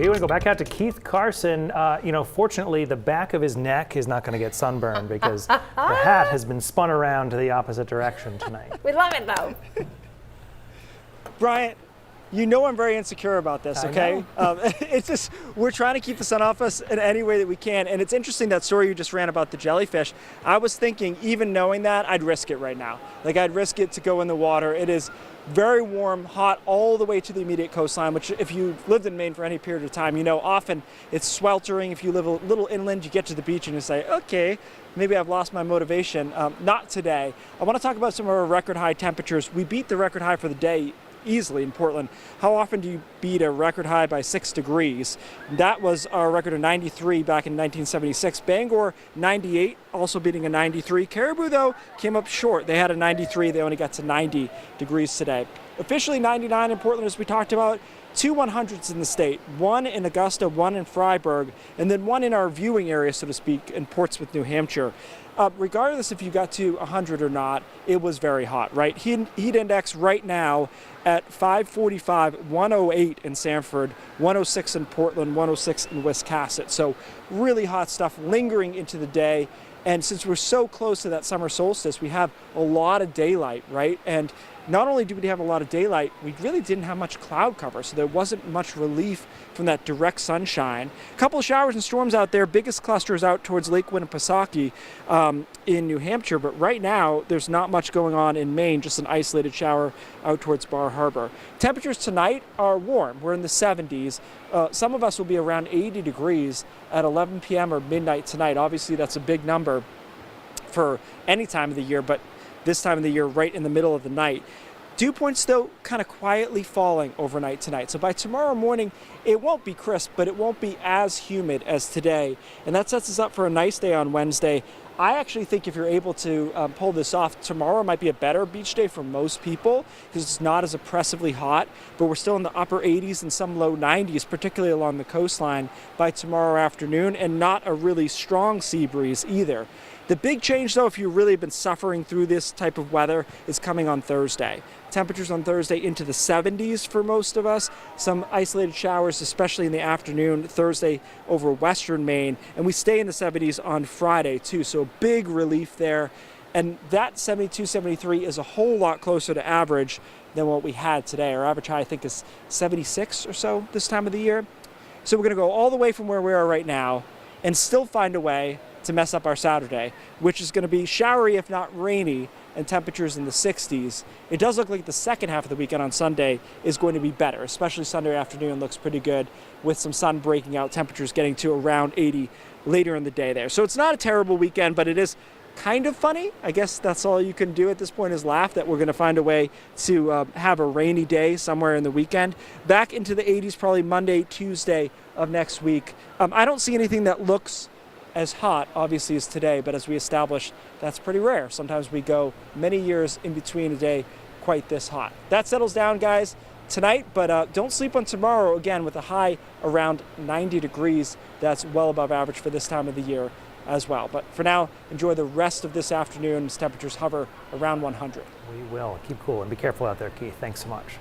We want to go back out to Keith Carson. Fortunately, the back of his neck is not going to get sunburned because the hat has been spun around to the opposite direction tonight. We love it, though. Bryant, you know I'm very insecure about this, okay? It's just, we're trying to keep the sun off us in any way that we can. And it's interesting, that story you just ran about the jellyfish. I was thinking, even knowing that, I'd risk it right now. Like, I'd risk it to go in the water. It is very warm, hot, all the way to the immediate coastline, which if you've lived in Maine for any period of time, you know often it's sweltering. If you live a little inland, you get to the beach and you say, okay, maybe I've lost my motivation. Not today. I want to talk about some of our record high temperatures. We beat the record high for the day easily in Portland. How often do you beat a record high by 6 degrees? That was our record of 93 back in 1976. Bangor, 98, also beating a 93. Caribou, though, came up short. They had a 93. They only got to 90 degrees today. Officially 99 in Portland, as we talked about. 2 100s in the state, 1 in Augusta, 1 in Freiburg, and then 1 in our viewing area, so to speak, in Portsmouth, New Hampshire. Regardless if you got to 100 or not, it was very hot, right? Heat index right now at 545, 108 in Sanford, 106 in Portland, 106 in Wiscasset. So really hot stuff lingering into the day. And since we're so close to that summer solstice, we have a lot of daylight, right? And not only do we have a lot of daylight, we really didn't have much cloud cover, so there wasn't much relief from that direct sunshine. A couple of showers and storms out there. Biggest cluster is out towards Lake Winnipesaukee in New Hampshire, but right now there's not much going on in Maine, just an isolated shower out towards Bar Harbor. Temperatures tonight are warm. We're in the 70s. Some of us will be around 80 degrees at 11 p.m. or midnight tonight. Obviously, that's a big number for any time of the year, but this time of the year, right in the middle of the night. Dew points, though, kind of quietly falling overnight tonight. So by tomorrow morning, it won't be crisp, but it won't be as humid as today. And that sets us up for a nice day on Wednesday. I actually think if you're able to pull this off, tomorrow might be a better beach day for most people because it's not as oppressively hot, but we're still in the upper 80s and some low 90s, particularly along the coastline by tomorrow afternoon, and not a really strong sea breeze either. The big change, though, if you've really been suffering through this type of weather, is coming on Thursday. Temperatures on Thursday into the 70s for most of us. Some isolated showers, especially in the afternoon, Thursday over western Maine. And we stay in the 70s on Friday, too. So big relief there. And that 72, 73 is a whole lot closer to average than what we had today. Our average high, I think, is 76 or so this time of the year. So we're going to go all the way from where we are right now and still find a way to mess up our Saturday, which is going to be showery if not rainy and temperatures in the 60s. It does look like the second half of the weekend on Sunday is going to be better, especially Sunday afternoon looks pretty good with some sun breaking out, temperatures getting to around 80 later in the day there. So it's not a terrible weekend, but it is kind of funny. I guess that's all you can do at this point is laugh that we're going to find a way to have a rainy day somewhere in the weekend. Back into the 80s probably Monday, Tuesday of next week. I don't see anything that looks as hot, obviously, as today, but as we established, that's pretty rare. Sometimes we go many years in between a day quite this hot. That settles down, guys, tonight, but don't sleep on tomorrow, again, with a high around 90 degrees. That's well above average for this time of the year as well. But for now, enjoy the rest of this afternoon as temperatures hover around 100. We will. Keep cool and be careful out there, Keith. Thanks so much.